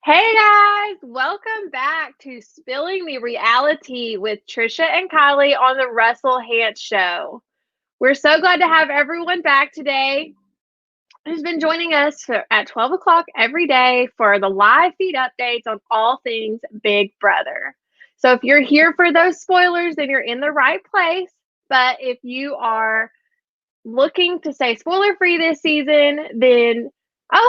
Hey guys, welcome back to Spilling the Reality with Trisha and Kylie on the Russell Hantz Show. We're so glad to have everyone back today who's been joining us at 12 o'clock every day for the live feed updates on all things Big Brother. So if you're here for those spoilers, then you're in the right place. But if you are looking to stay spoiler free this season, then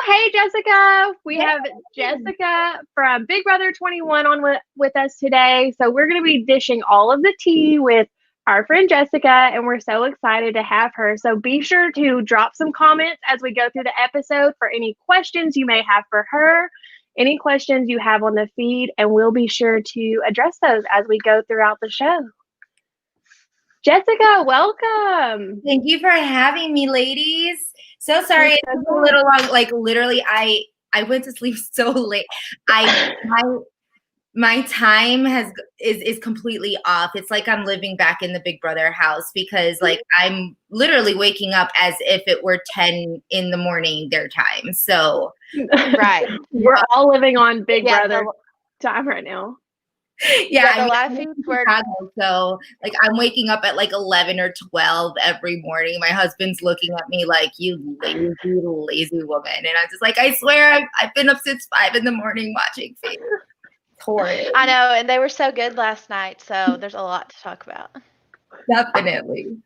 hey Jessica, we have Jessica from Big Brother 21 on with us today. So we're going to be dishing all of the tea with our friend Jessica, and we're so excited to have her. So be sure to drop some comments as we go through the episode for any questions you may have for her, any questions you have on the feed, and we'll be sure to address those as we go throughout the show. Jessica, welcome. Thank you for having me, ladies. So sorry it took a little long. Like literally, I went to sleep so late. My time is completely off. It's like I'm living back in the Big Brother house because like I'm literally waking up as if it were 10 in the morning their time. So right, we're all living on Big Brother time right now. Yeah, the live feeds work. So like I'm waking up at like 11 or 12 every morning. My husband's looking at me like, you lazy woman. And I'm just like, I swear I've been up since 5 in the morning watching feeds. Horrid. I know, and they were so good last night. So there's a lot to talk about. Definitely.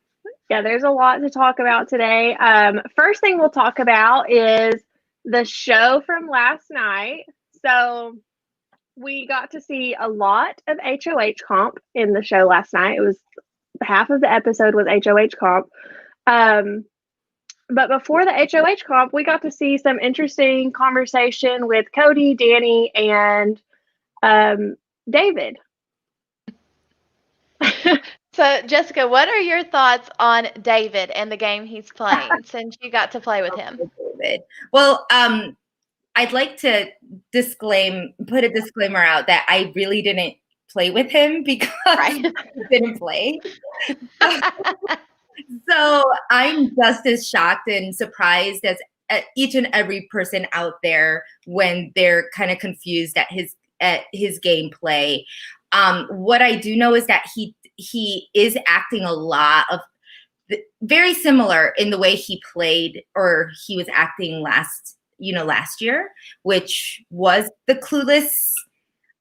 Yeah, there's a lot to talk about today. First thing we'll talk about is the show from last night. So we got to see a lot of HOH comp in the show last night. It was half of the episode was HOH comp. But before the HOH comp, we got to see some interesting conversation with Cody, Danny, and David. So, Jessica, what are your thoughts on David and the game he's playing since you got to play with him? David. Well, I'd like to put a disclaimer out that I really didn't play with him because he didn't play. So I'm just as shocked and surprised as each and every person out there when they're kind of confused at his gameplay. What I do know is that he is acting a lot of very similar in the way he played or he was acting last year, which was the Clueless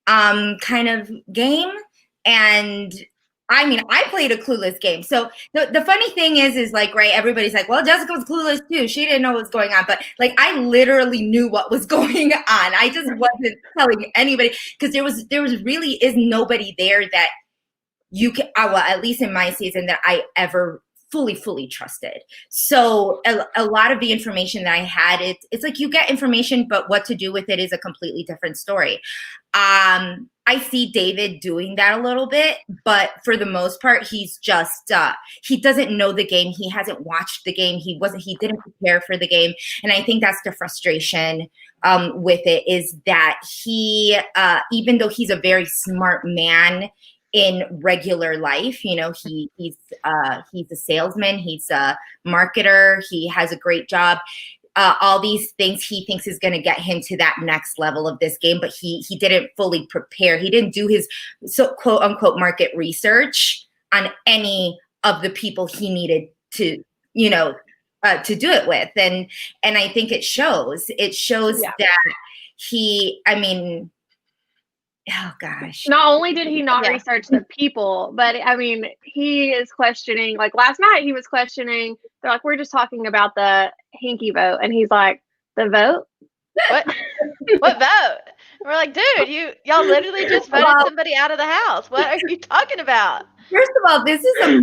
kind of game. And I mean, I played a Clueless game. So the funny thing is like, right, everybody's like, well, Jessica was clueless too. She didn't know what was going on. But like, I literally knew what was going on. I just wasn't telling anybody because there was really is nobody there that you can, well, at least in my season that I ever fully trusted. So a lot of the information that I had, it's like you get information, but what to do with it is a completely different story. I see David doing that a little bit, but for the most part, he's just, he doesn't know the game. He hasn't watched the game. He didn't prepare for the game. And I think that's the frustration with it is that he, even though he's a very smart man in regular life, he's a salesman, he's a marketer, he has a great job. All these things he thinks is going to get him to that next level of this game, but he didn't fully prepare. He didn't do his quote unquote market research on any of the people he needed to, to do it with. And I think it shows that oh gosh. Not only did he not research the people, but I mean, he is questioning, like last night he was questioning, they're like, we're just talking about the Hinky vote. And he's like, the vote? What vote? We're like, dude, y'all literally just voted somebody out of the house. What are you talking about? First of all, this is a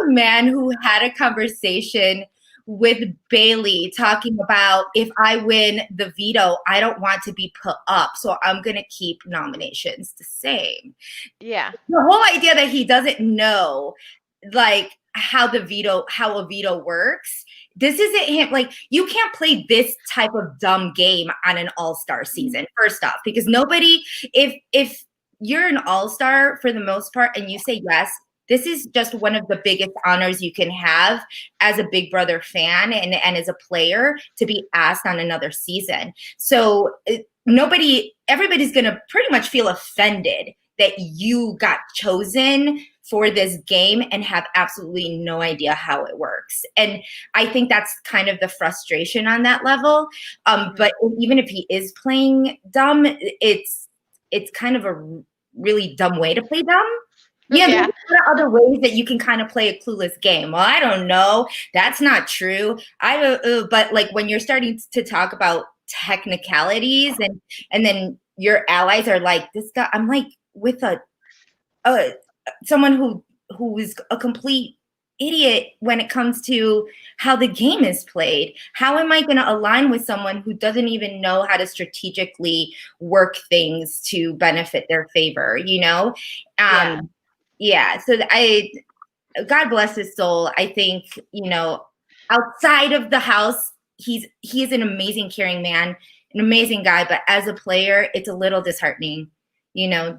man who had a conversation with Bayleigh talking about if I win the veto, I don't want to be put up. So I'm going to keep nominations the same. Yeah. The whole idea that he doesn't know like how a veto works. This isn't him. Like you can't play this type of dumb game on an all-star season, first off, because nobody, if you're an all-star for the most part and you say yes, this is just one of the biggest honors you can have as a Big Brother fan and as a player to be asked on another season. So everybody's going to pretty much feel offended that you got chosen for this game and have absolutely no idea how it works. And I think that's kind of the frustration on that level. But even if he is playing dumb, it's kind of a really dumb way to play dumb. Yeah, there are other ways that you can kind of play a clueless game. Well, I don't know. That's not true. But like when you're starting to talk about technicalities and then your allies are like, this guy, I'm like with someone who is a complete idiot when it comes to how the game is played. How am I going to align with someone who doesn't even know how to strategically work things to benefit their favor, you know? So God bless his soul. I think, you know, outside of the house, he is an amazing, caring man, an amazing guy, but as a player, it's a little disheartening, you know?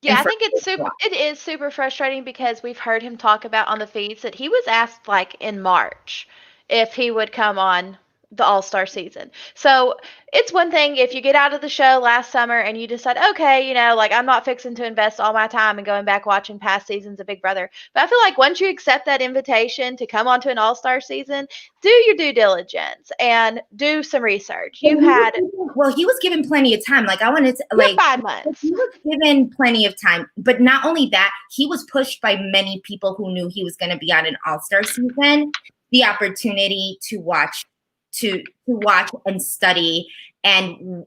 Yeah, I think it is super frustrating because we've heard him talk about on the feeds that he was asked like in March if he would come on the All-Star season. So it's one thing if you get out of the show last summer and you decide, okay, you know, like I'm not fixing to invest all my time and going back watching past seasons of Big Brother. But I feel like once you accept that invitation to come onto an All-Star season, do your due diligence and do some research. He was given plenty of time. Like I wanted to, like 5 months. He was given plenty of time, but not only that, he was pushed by many people who knew he was going to be on an All-Star season, the opportunity to watch and study and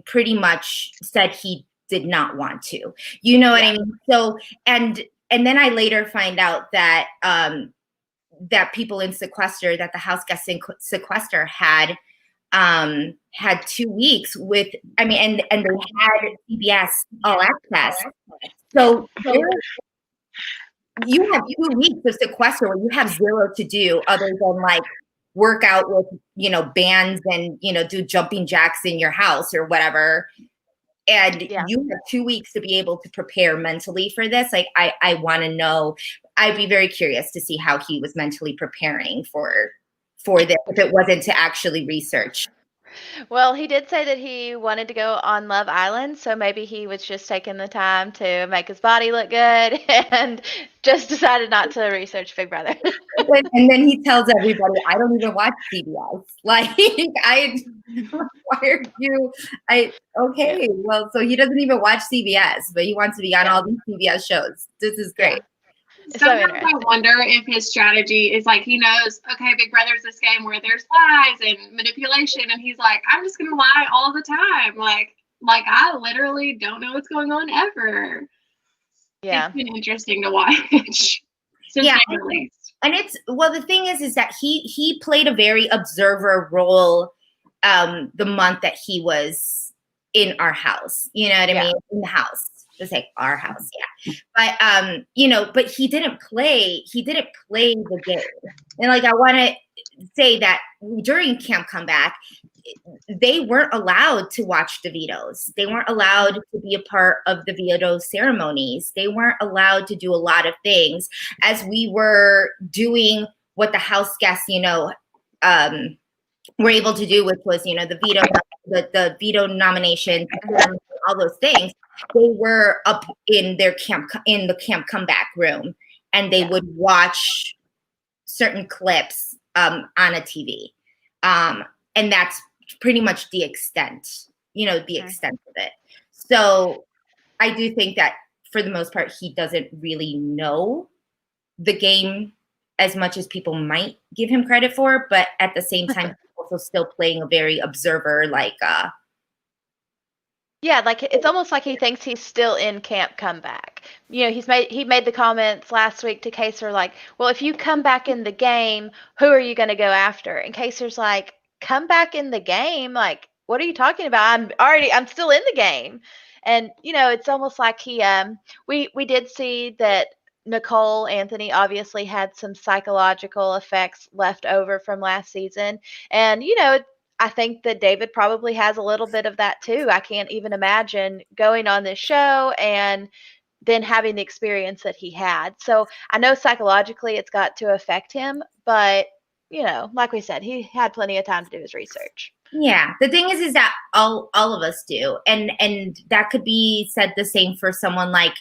pretty much said he did not want to, you know what I mean? So, and then I later find out that, that people in sequester, that the Houseguest in sequester had 2 weeks with, I mean, and they had CBS All Access. So you have 2 weeks of sequester where you have zero to do other than like work out with, you know, bands and, you know, do jumping jacks in your house or whatever. And you have 2 weeks to be able to prepare mentally for this. Like, I want to know, I'd be very curious to see how he was mentally preparing for this, if it wasn't to actually research. Well, he did say that he wanted to go on Love Island, so maybe he was just taking the time to make his body look good and just decided not to research Big Brother. And then he tells everybody, I don't even watch CBS. Like, I required you. Okay, well, so he doesn't even watch CBS, but he wants to be on all these CBS shows. This is great. Sometimes I wonder if his strategy is like he knows, okay, Big Brother's this game where there's lies and manipulation, and he's like, I'm just gonna lie all the time. Like I literally don't know what's going on ever. Yeah, it's been interesting to watch. And it's the thing is that he played a very observer role the month that he was in our house. You know what I mean? In the house. Just like our house, but you know, but he didn't play the game. And like I want to say that during Camp Comeback, they weren't allowed to watch the vetoes. They weren't allowed to be a part of the veto ceremonies. They weren't allowed to do a lot of things as we were doing what the Houseguests, you know, were able to do, which was, you know, the veto nomination, all those things. They were up in the Camp Comeback room, and they would watch certain clips on a TV, and that's pretty much the extent, you know, the extent of it. So I do think that for the most part, he doesn't really know the game as much as people might give him credit for, but at the same time, also still playing a very observer, like like it's almost like he thinks he's still in Camp Comeback. You know, he made the comments last week to Kaysar like, well, if you come back in the game, who are you going to go after? And Kaysar's like, come back in the game? Like, what are you talking about? I'm still in the game. And, you know, it's almost like he we did see that Nicole Anthony obviously had some psychological effects left over from last season. And, you know, I think that David probably has a little bit of that too. I can't even imagine going on this show and then having the experience that he had. So I know psychologically it's got to affect him, but, you know, like we said, he had plenty of time to do his research. Yeah, the thing is that all of us do, and that could be said the same for someone like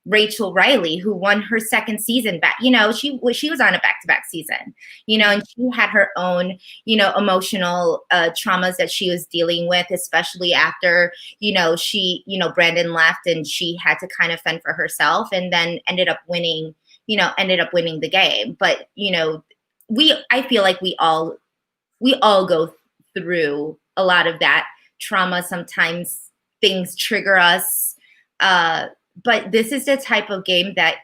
Rachel Riley, who won her second season back. You know, she was on a back-to-back season. You know, and she had her own, you know, emotional traumas that she was dealing with, especially after, you know, Brandon left and she had to kind of fend for herself, and then ended up winning the game. But you know, I feel like we all go through a lot of that trauma. Sometimes things trigger us. But this is the type of game that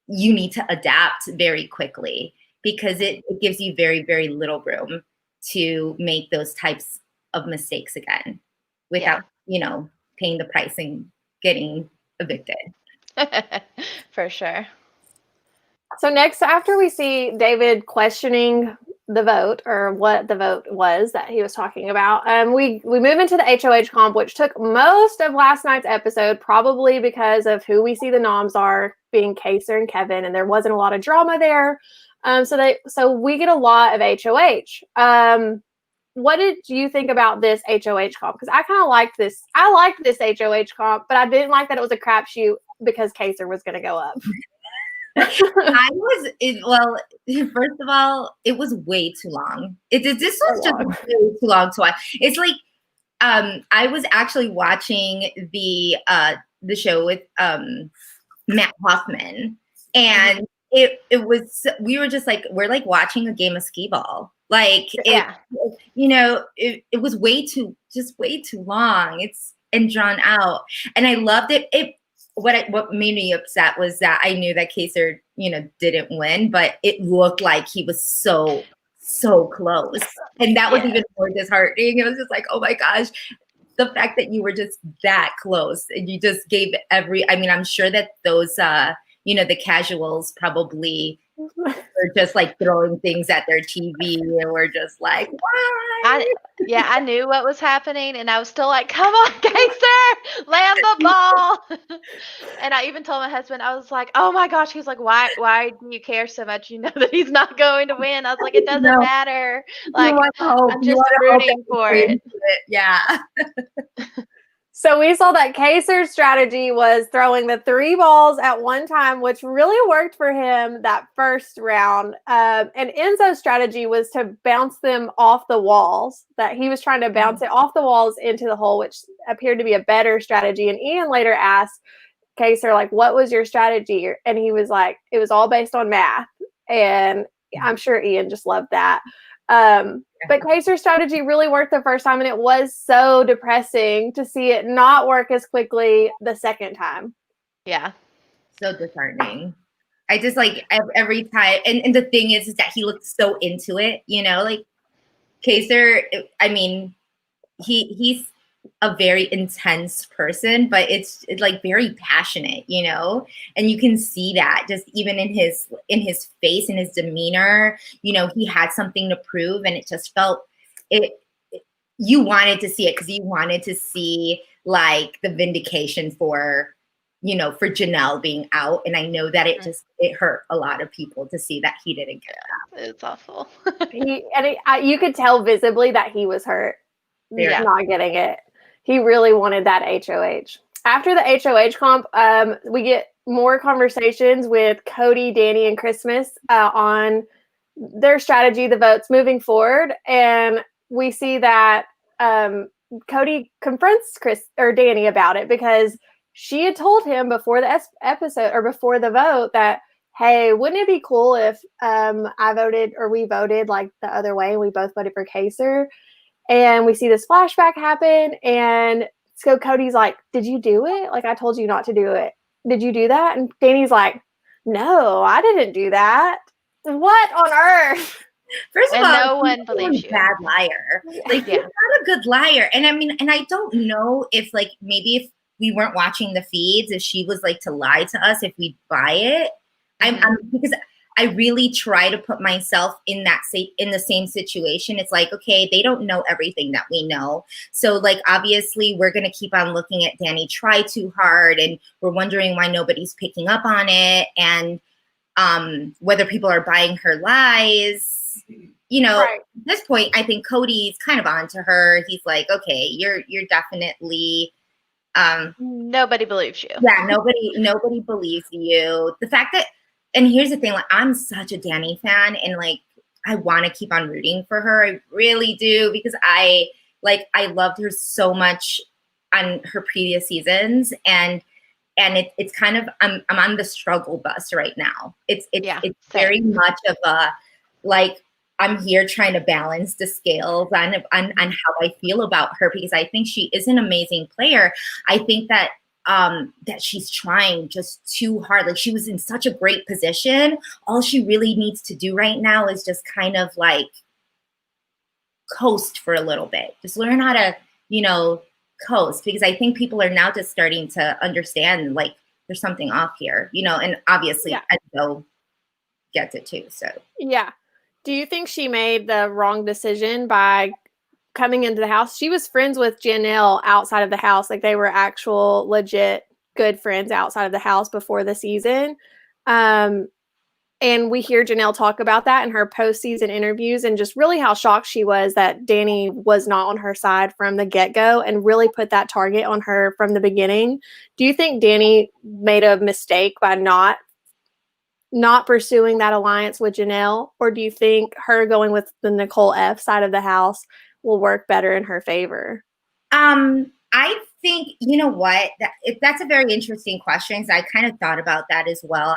you need to adapt very quickly, because it gives you very, very little room to make those types of mistakes again without, you know, paying the price and getting evicted. For sure. So next, after we see David questioning the vote, or what the vote was that he was talking about, we move into the HOH comp, which took most of last night's episode, probably because of who we see the noms are being Kaysar and Kevin, and there wasn't a lot of drama there. So we get a lot of HOH. What did you think about this HOH comp? Because I kind of liked this. I liked this HOH comp, but I didn't like that it was a crapshoot because Kaysar was going to go up. First of all, it was way too long. This was just way too long to watch. It's like, I was actually watching the show with Matt Hoffman, and it was, we were just like, we're like watching a game of skee ball. Like, you know, it was way too long. And drawn out, and I loved it. What made me upset was that I knew that Kaysar, you know, didn't win, but it looked like he was so close. And that was even more disheartening. It was just like, oh my gosh, the fact that you were just that close and you just gave I'm sure that those, you know, the casuals probably were just like throwing things at their TV and were just like, why? I knew what was happening, and I was still like, come on, Kaysar, land the ball. And I even told my husband, I was like, oh my gosh. He's like, why do you care so much? You know that he's not going to win. I was like, it doesn't matter. Like, I'm just rooting for it. Yeah. So we saw that Kaysar's strategy was throwing the 3 balls at one time, which really worked for him that first round. And Enzo's strategy was to bounce them off the walls, that he was trying to bounce it off the walls into the hole, which appeared to be a better strategy. And Ian later asked Kaysar, like, what was your strategy? And he was like, it was all based on math. And I'm sure Ian just loved that. But Kaysar's strategy really worked the first time, and it was so depressing to see it not work as quickly the second time. Yeah. So disheartening. I just like every time, and the thing is that he looked so into it, you know, like Kaysar, I mean, he's a very intense person, but it's like very passionate, you know, and you can see that just even in his face and his demeanor, you know, he had something to prove, and it just felt you wanted to see it because you wanted to see like the vindication for, you know, for Janelle being out. And I know that it hurt a lot of people to see that he didn't get that. It's awful. You could tell visibly that he was hurt, not getting it. He really wanted that HOH. After the HOH comp, we get more conversations with Cody, Dani, and Christmas on their strategy, the votes moving forward. And we see that Cody confronts Dani about it because she had told him before the episode or before the vote that, hey, wouldn't it be cool if I voted or we voted like the other way and we both voted for Kaysar? And we see this flashback happen. And so Cody's like, did you do it? Like, I told you not to do it. Did you do that? And Dani's like, no, I didn't do that. What on earth? First of all, no one believes you. Bad liar. Like, he's not a good liar. And I mean, and I don't know if like maybe if we weren't watching the feeds, if she was like to lie to us, if we'd buy it. I'm because I really try to put myself in the same situation. It's like, okay, they don't know everything that we know. So like, obviously we're going to keep on looking at Dani try too hard, and we're wondering why nobody's picking up on it. And whether people are buying her lies. At this point, I think Cody's kind of on to her. He's like, okay, you're definitely nobody believes you. Yeah, nobody believes you. The fact that, and here's the thing, like, I'm such a Dani fan, and like, I want to keep on rooting for her. I really do, because I loved her so much on her previous seasons, and it's kind of, I'm on the struggle bus right now. It's very much of a, like, I'm here trying to balance the scales on how I feel about her, because I think she is an amazing player. I think that that she's trying just too hard. Like, she was in such a great position. All she really needs to do right now is just kind of like coast for a little bit. Just learn how to, coast, because I think people are now just starting to understand, like, there's something off here, and obviously Enzo gets it too. So yeah. Do you think she made the wrong decision by coming into the house? She was friends with Janelle outside of the house. Like, they were actual legit good friends outside of the house before the season. And we hear Janelle talk about that in her postseason interviews, and just really how shocked she was that Dani was not on her side from the get-go and really put that target on her from the beginning. Do you think Dani made a mistake by not pursuing that alliance with Janelle, or do you think her going with the Nicole F side of the house will work better in her favor? I think, you know what, that's a very interesting question, because I kind of thought about that as well.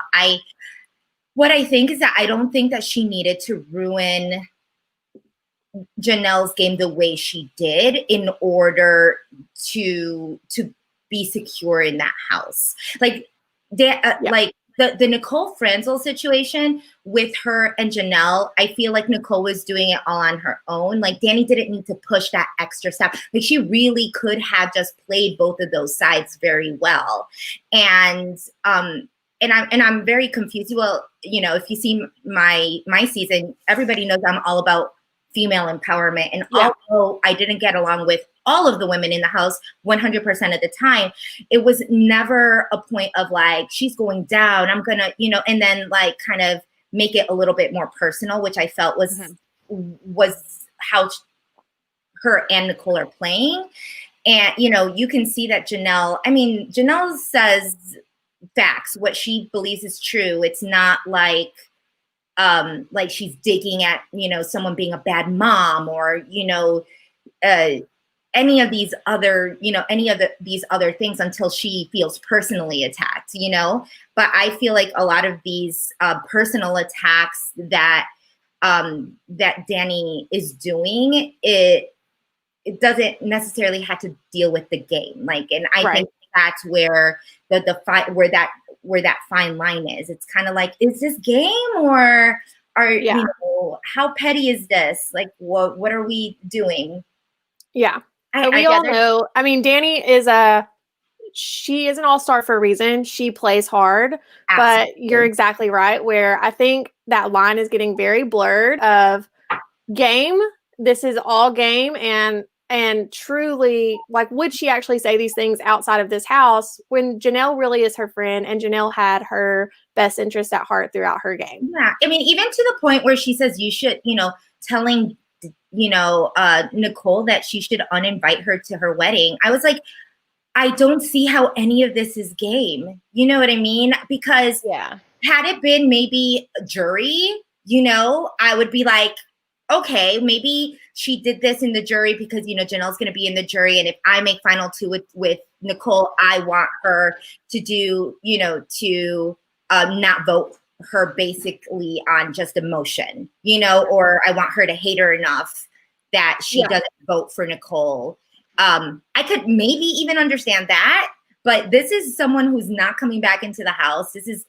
What I think is that I don't think that she needed to ruin Janelle's game the way she did in order to be secure in that house. Like, like the Nicole Franzel situation with her and Janelle, I feel like Nicole was doing it all on her own. Like, Dani didn't need to push that extra step. Like, she really could have just played both of those sides very well. And I'm very confused. Well, if you see my season, everybody knows I'm all about female empowerment. And although I didn't get along with all of the women in the house 100% of the time, it was never a point of like, she's going down, I'm gonna, and then like kind of make it a little bit more personal, which I felt was how her and Nicole are playing. And, you can see that Janelle says facts, what she believes is true. It's not like she's digging at, someone being a bad mom, or, any of these other, these other things, until she feels personally attacked, But I feel like a lot of these personal attacks that Dani is doing, it doesn't necessarily have to deal with the game. Like, and I think that's where where that fine line is. It's kind of like, is this game, or how petty is this? Like, what are we doing? Yeah. We all know, Dani is she is an all-star for a reason. She plays hard. Absolutely. But you're exactly right, where I think that line is getting very blurred of game. This is all game, and truly, like, would she actually say these things outside of this house when Janelle really is her friend, and Janelle had her best interest at heart throughout her game? Yeah. Even to the point where she says you should, telling, Nicole that she should uninvite her to her wedding. I was like, I don't see how any of this is game. You know what I mean? Because had it been maybe a jury, I would be like, okay, maybe she did this in the jury because, Janelle's going to be in the jury. And if I make final two with Nicole, I want her to do, to not vote her basically on just emotion, or I want her to hate her enough that she doesn't vote for Nicole. I could maybe even understand that, but this is someone who's not coming back into the house. This is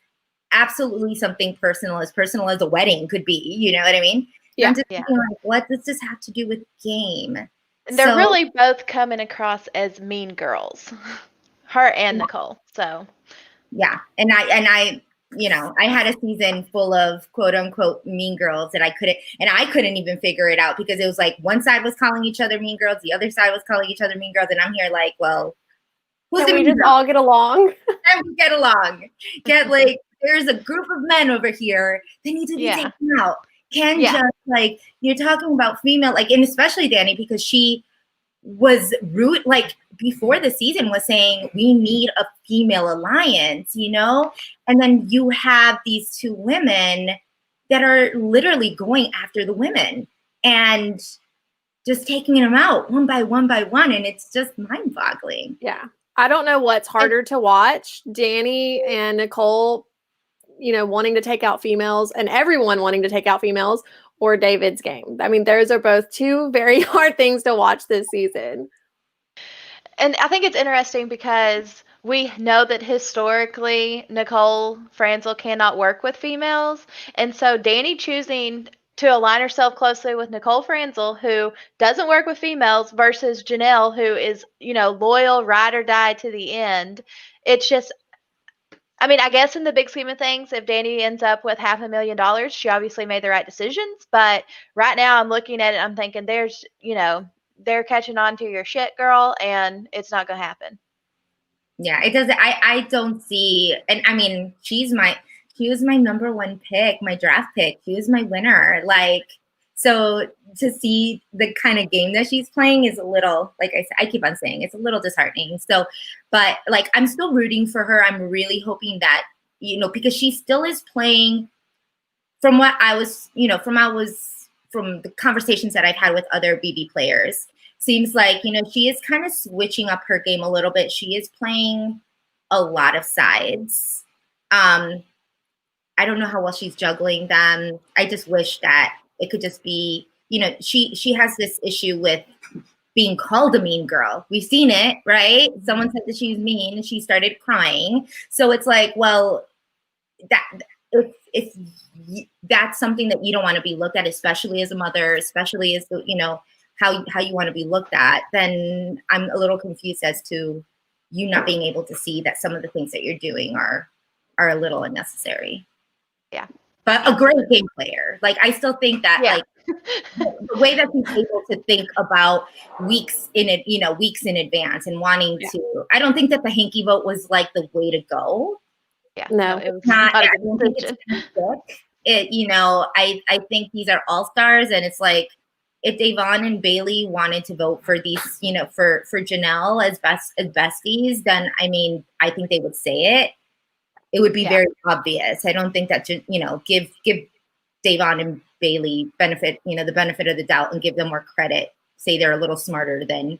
absolutely something personal as a wedding could be, you know what I mean? Yeah. I'm just thinking, like, what does this have to do with game? And they're really both coming across as mean girls, her and Nicole. So yeah, and I I had a season full of quote unquote mean girls that I couldn't even figure it out, because it was like one side was calling each other mean girls, the other side was calling each other mean girls, and I'm here like, well, who's we just all get along? And we get along. Get like there's a group of men over here that need to be taken out. Can just like, you're talking about female, like, and especially Dani, because she was rude, like before the season was saying we need a female alliance, you know? And then you have these two women that are literally going after the women and just taking them out one by one by one. And it's just mind-boggling. Yeah. I don't know what's harder to watch, Dani and Nicole, you know, wanting to take out females and everyone wanting to take out females, or David's game. I mean, those are both two very hard things to watch this season. And I think it's interesting because we know that historically Nicole Franzel cannot work with females. And so Dani choosing to align herself closely with Nicole Franzel, who doesn't work with females, versus Janelle, who is, you know, loyal, ride or die to the end. It's just, I mean, I guess in the big scheme of things, if Dani ends up with $500,000, she obviously made the right decisions. But right now I'm looking at it, I'm thinking there's, you know, they're catching on to your shit, girl, and it's not going to happen. Yeah, it doesn't. I don't see, and I mean, she was my number one pick, my draft pick. She was my winner. Like, so to see the kind of game that she's playing is a little, like I keep on saying, it's a little disheartening. So, but like, I'm still rooting for her. I'm really hoping that, you know, because she still is playing from what I was, you know, from the conversations that I've had with other BB players. Seems like, you know, she is kind of switching up her game a little bit. She is playing a lot of sides. I don't know how well she's juggling them. I just wish that it could just be, you know, she has this issue with being called a mean girl. We've seen it, right? Someone said that she's mean and she started crying. So it's like, well, if that's something that you don't want to be looked at, especially as a mother, especially as, you know, how you want to be looked at, then I'm a little confused as to you not being able to see that some of the things that you're doing are a little unnecessary. Yeah. But a great game player. Like, I still think that like the way that she's able to think about weeks in advance and wanting to, I don't think that the Hanky vote was like the way to go. Yeah. No, it was not not I a don't good think decision. it, you know, I think these are all stars, and it's like, if Da'Vonne and Bayleigh wanted to vote for these, you know, for Janelle as besties, then I mean, I think they would say it. It would be very obvious. I don't think that, you know, give Da'Vonne and Bayleigh the benefit of the doubt and give them more credit. Say they're a little smarter than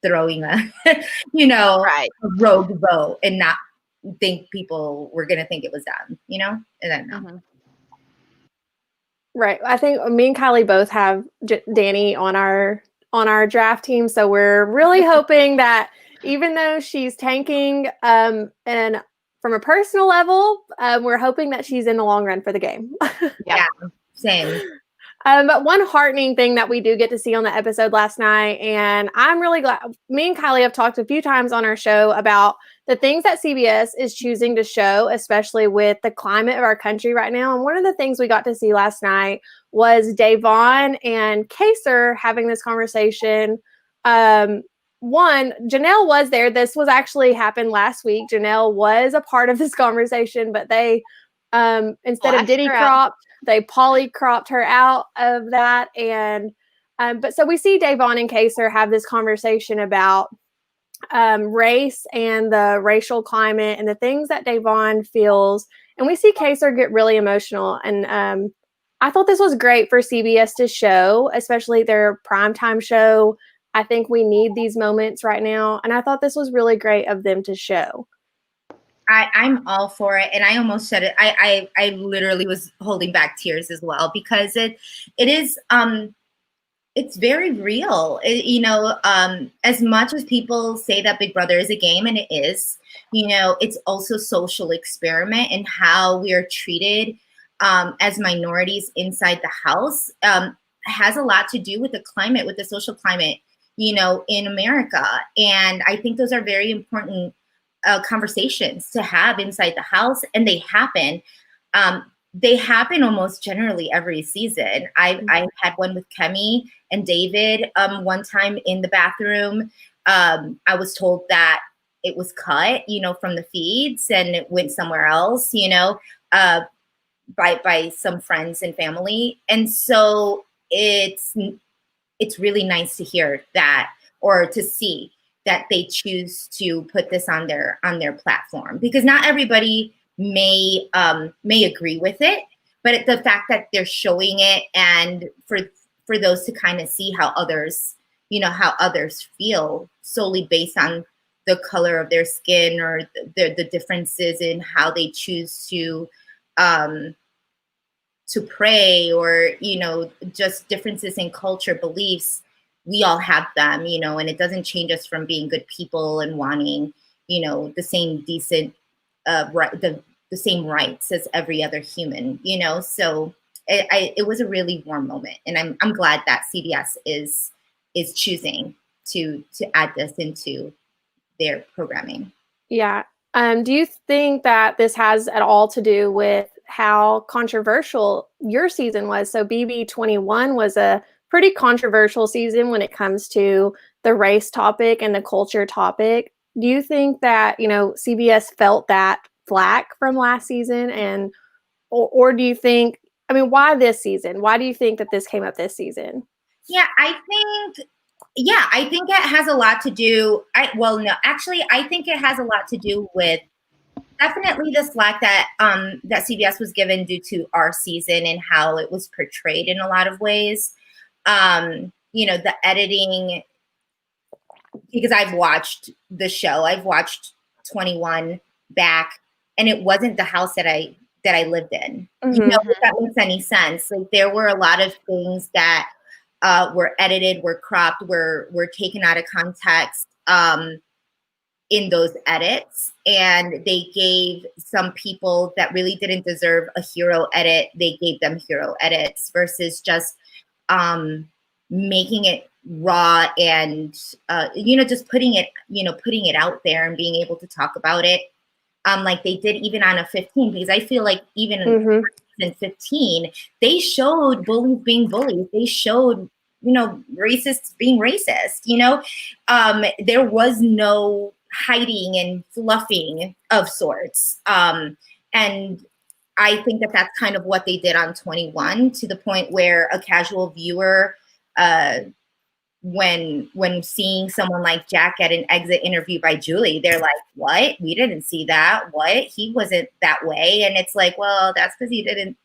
throwing a, you know, a rogue vote and not think people were going to think it was them, you know? And then no. Mm-hmm. Right. I think me and Kylie both have Dani on our draft team, so we're really hoping that even though she's tanking, and from a personal level, we're hoping that she's in the long run for the game. Yeah, same. But one heartening thing that we do get to see on the episode last night, and I'm really glad, me and Kylie have talked a few times on our show about the things that CBS is choosing to show, especially with the climate of our country right now. And one of the things we got to see last night was Da'Vonne and Kaysar having this conversation. Janelle was there. This was actually happened last week. Janelle was a part of this conversation, but they, instead of Diddy cropped, they poly cropped her out of that. And, but so we see Da'Vonne and Kaysar have this conversation about race and the racial climate and the things that Da'Vonne feels. And we see Kaysar get really emotional. And I thought this was great for CBS to show, especially their primetime show. I think we need these moments right now. And I thought this was really great of them to show. I'm all for it. And I almost said it. I literally was holding back tears as well, because it is, it's very real. You know, as much as people say that Big Brother is a game, and it is, you know, it's also social experiment, and how we are treated as minorities inside the house has a lot to do with the climate, with the social climate, you know, in America. And I think those are very important conversations to have inside the house, and they happen. They happen almost generally every season. I had one with Kemi and David one time in the bathroom. I was told that it was cut, you know, from the feeds and it went somewhere else, you know, by some friends and family. And so it's really nice to hear that, or to see that they choose to put this on their platform, because not everybody may agree with it, but the fact that they're showing it, and for those to kind of see how others, you know, how others feel solely based on the color of their skin, or the differences in how they choose to pray, or, you know, just differences in culture, beliefs. We all have them, you know, and it doesn't change us from being good people and wanting, you know, the same decent, the same rights as every other human, you know. So it was a really warm moment, and I'm glad that CBS is choosing to add this into their programming. Yeah. Do you think that this has at all to do with how controversial your season was? So BB21 was a pretty controversial season when it comes to the race topic and the culture topic. Do you think that, you know, CBS felt that flack from last season, and or do you think, I mean, why this season? Why do you think that this came up this season? Yeah, I think it has a lot to do. I think it has a lot to do with definitely the slack that that CBS was given due to our season and how it was portrayed in a lot of ways. You know, the editing, because I've watched the show, I've watched 21 back, and it wasn't the house that I lived in. Mm-hmm. You know, if that makes any sense. Like, there were a lot of things that were edited, were cropped, were taken out of context in those edits, and they gave some people that really didn't deserve a hero edit, they gave them hero edits, versus just making it raw and you know, just putting it out there and being able to talk about it, like they did even on a 15, because I feel like even in 15 they showed bullies being bullies, they showed, you know, racists being racist, you know. There was no hiding and fluffing of sorts, and I think that that's kind of what they did on 21, to the point where a casual viewer, when seeing someone like Jack at an exit interview by Julie, they're like, what? We didn't see that. What? He wasn't that way. And it's like, well, that's because you didn't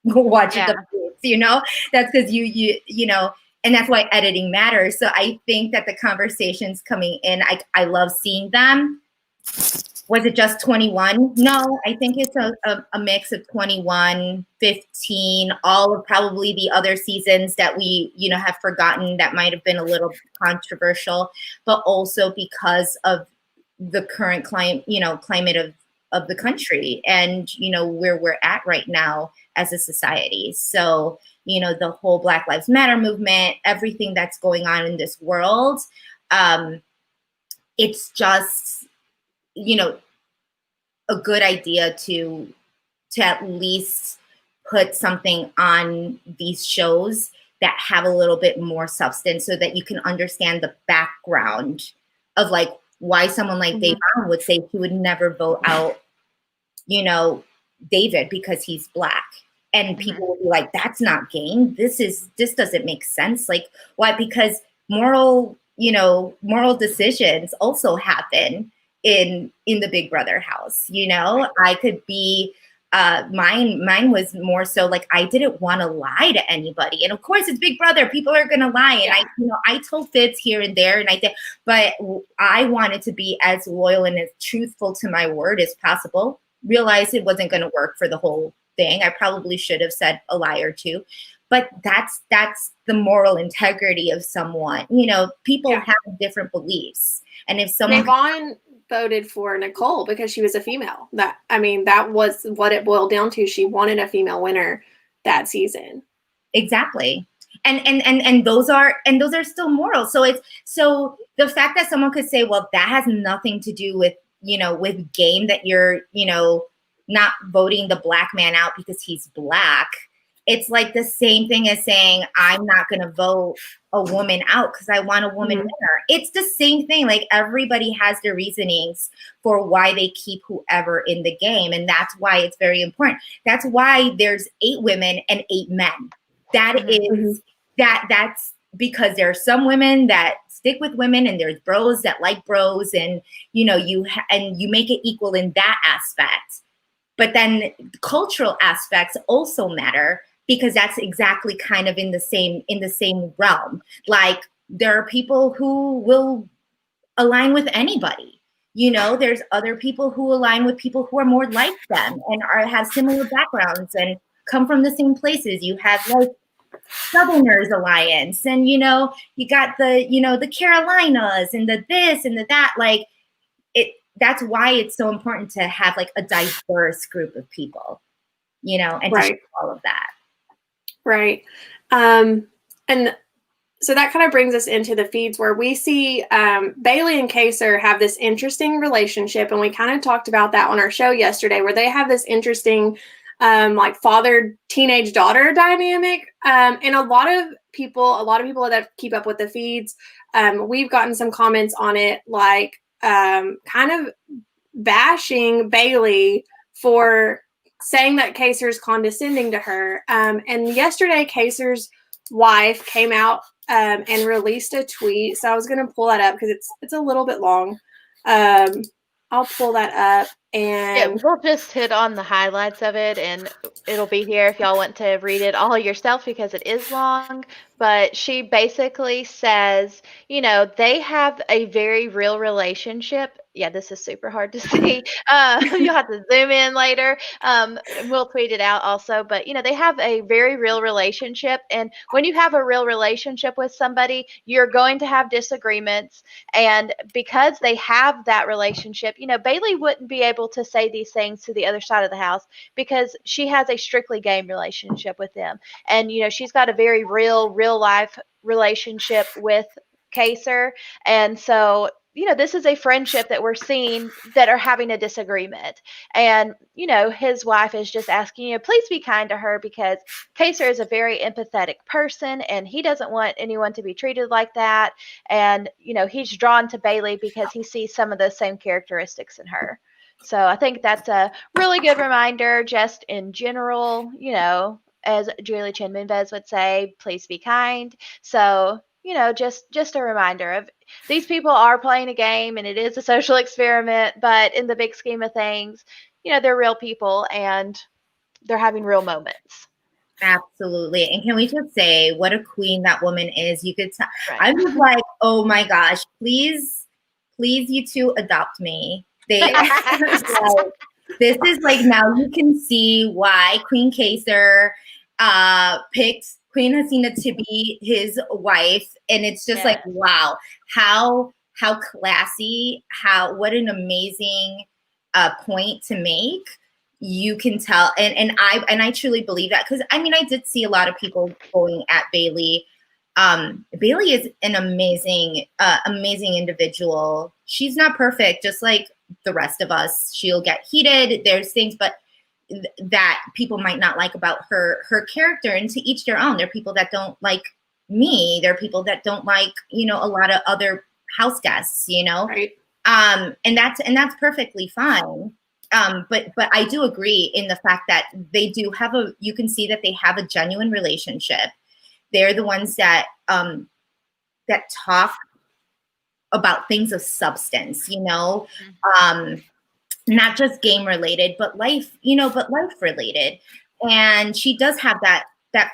watch the boots, you know? That's because you know, and that's why editing matters. So I think that the conversations coming in, I love seeing them. Was it just 21? No, I think it's a mix of 21, 15, all of probably the other seasons that we, you know, have forgotten that might have been a little controversial, but also because of the current climate of the country, and, you know, where we're at right now as a society. So, you know, the whole Black Lives Matter movement, everything that's going on in this world, it's just, you know, a good idea to at least put something on these shows that have a little bit more substance, so that you can understand the background of, like, why someone like Dave would say he would never vote out, you know, David because he's Black. And people will be like, that's not game. This doesn't make sense. Like, why? Because moral decisions also happen in the Big Brother house. You know, I could be, mine was more so like, I didn't want to lie to anybody. And of course it's Big Brother, people are going to lie. And I told fibs here and there, and I did, but I wanted to be as loyal and as truthful to my word as possible. Realized it wasn't going to work for the whole thing. I probably should have said a lie or two, but that's the moral integrity of someone. You know, people have different beliefs, and if someone Vaughn voted for Nicole because she was a female, that was what it boiled down to. She wanted a female winner that season. Exactly. And those are still moral. So the fact that someone could say, well, that has nothing to do with, you know, with game, that you're, you know, not voting the Black man out because he's Black. it's like the same thing as saying, I'm not going to vote a woman out because I want a woman winner. It's the same thing. Like, everybody has their reasonings for why they keep whoever in the game. And that's why it's very important. That's why there's 8 women and 8 men. That is, that's because there are some women that stick with women, and there's bros that like bros, and, you know, you make it equal in that aspect. But then cultural aspects also matter, because that's exactly kind of in the same realm. Like, there are people who will align with anybody. You know, there's other people who align with people who are more like them and have similar backgrounds and come from the same places. You have like Southerners Alliance, and, you know, you got the, you know, the Carolinas and the this and the that. Like, that's why it's so important to have like a diverse group of people, you know, and to show all of that. Right. And so that kind of brings us into the feeds where we see Bayleigh and Kaysar have this interesting relationship. And we kind of talked about that on our show yesterday, where they have this interesting like father teenage daughter dynamic. And a lot of people that keep up with the feeds, we've gotten some comments on it, like kind of bashing Bayleigh for saying that Kaysar's condescending to her. And yesterday, Kaysar's wife came out and released a tweet. So I was going to pull that up because it's a little bit long. I'll pull that up. And we'll just hit on the highlights of it, and it'll be here if y'all want to read it all yourself, because it is long. But she basically says, you know, they have a very real relationship. Yeah, this is super hard to see. You'll have to zoom in later. We'll tweet it out also. But, you know, they have a very real relationship. And when you have a real relationship with somebody, you're going to have disagreements. And because they have that relationship, you know, Bayleigh wouldn't be able to say these things to the other side of the house, because she has a strictly game relationship with them. And, you know, she's got a very real life relationship with Kaysar. And so, you know, this is a friendship that we're seeing that are having a disagreement. And, you know, his wife is just asking, you know, please be kind to her, because Kaysar is a very empathetic person and he doesn't want anyone to be treated like that. And, you know, he's drawn to Bayleigh because he sees some of those same characteristics in her. So I think that's a really good reminder, just in general, you know, as Julie Chinmenvez would say, please be kind. So, you know, just a reminder of these people are playing a game and it is a social experiment, but in the big scheme of things, you know, they're real people and they're having real moments. Absolutely. And can we just say what a queen that woman is? You could tell. I was like, oh my gosh, please, you two adopt me. This is like, now you can see why Queen Kaysar picked Queen Hasina to be his wife. And it's just like, wow, how classy, what an amazing point to make. You can tell. And I truly believe that, because I mean, I did see a lot of people going at Bayleigh. Bayleigh is an amazing individual. She's not perfect, just like the rest of us. She'll get heated. There's things, but that people might not like about her character, and to each their own. There are people that don't like me. There are people that don't like, you know, a lot of other house guests, you know, right. And that's perfectly fine. But I do agree in the fact that they do have you can see that they have a genuine relationship. They're the ones that talk about things of substance, you know, not just game related, but life related. And she does have that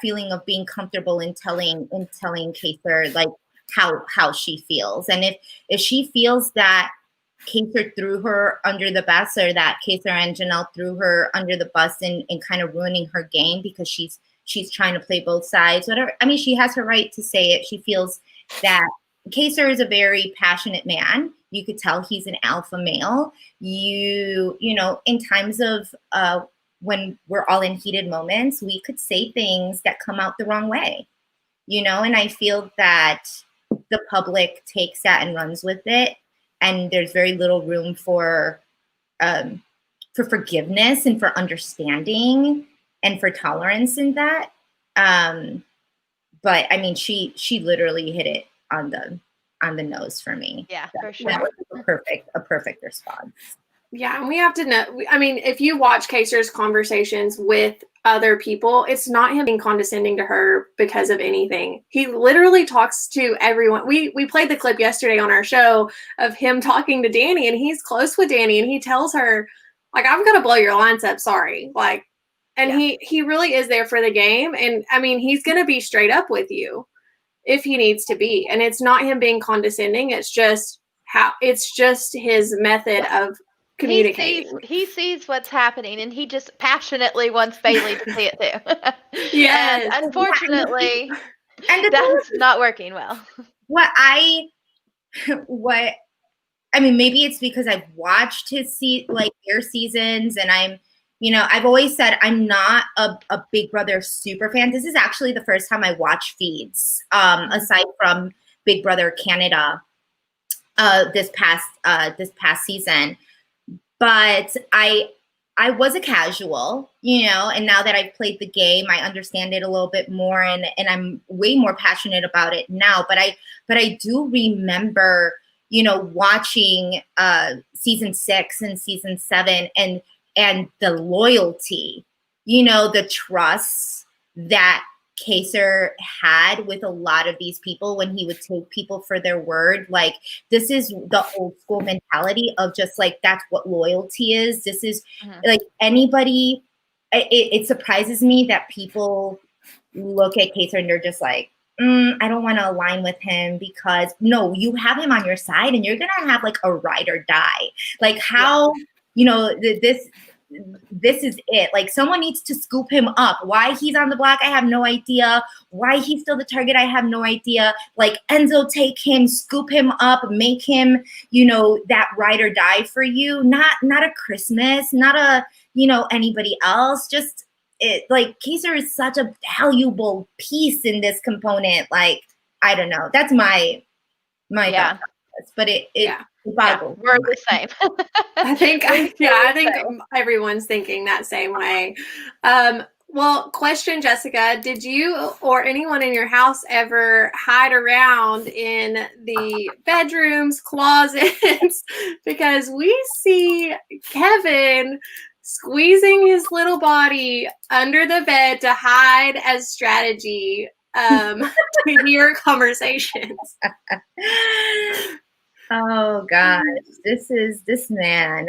feeling of being comfortable in telling Kaysar like how she feels. And if she feels that Kaysar threw her under the bus, or that Kaysar and Janelle threw her under the bus and kind of ruining her game because she's trying to play both sides, whatever. I mean, she has her right to say it. She feels that Kaysar is a very passionate man. You could tell he's an alpha male. You know, in times of when we're all in heated moments, we could say things that come out the wrong way, you know, and I feel that the public takes that and runs with it. And there's very little room for forgiveness and for understanding and for tolerance in that. But I mean, she literally hit it on the nose for me. Yeah, for sure. That was a perfect response. Yeah, and we have to know. I mean, if you watch Kaysar's conversations with other people, it's not him being condescending to her because of anything. He literally talks to everyone. We played the clip yesterday on our show of him talking to Dani, and he's close with Dani, and he tells her, like, I'm gonna blow your lines up, sorry. Like, and he really is there for the game. And I mean, he's gonna be straight up with you if he needs to be. And it's not him being condescending, it's just his method of communicating. He sees what's happening, and he just passionately wants Bayleigh to see it too. Yes. And unfortunately, and that's not working well. I mean, maybe it's because I've watched their seasons, and I've always said I'm not a Big Brother super fan. This is actually the first time I watch feeds, aside from Big Brother Canada, this past season. But I was a casual, and now that I've played the game, I understand it a little bit more, and I'm way more passionate about it now. But I do remember, watching season 6 and season 7 and the loyalty, the trust that Kaysar had with a lot of these people when he would take people for their word. Like, this is the old school mentality of just like, that's what loyalty is. This is like anybody. It surprises me that people look at Kaysar and they're just like, I don't want to align with him, because no, you have him on your side and you're going to have like a ride or die. Like how, this is it. Like, someone needs to scoop him up. Why he's on the block, I have no idea. Why he's still the target, I have no idea. Like, Enzo, take him, scoop him up, make him, that ride or die for you. Not a Christmas, not a, anybody else. Just it. Like, Kaysar is such a valuable piece in this component. Like, I don't know. That's my thought process, but it boggles. We're the same. I think everyone's thinking that same way. Well, question, Jessica, did you or anyone in your house ever hide around in the bedrooms, closets? Because we see Kevin squeezing his little body under the bed to hide as strategy to hear conversations. Oh gosh, this man.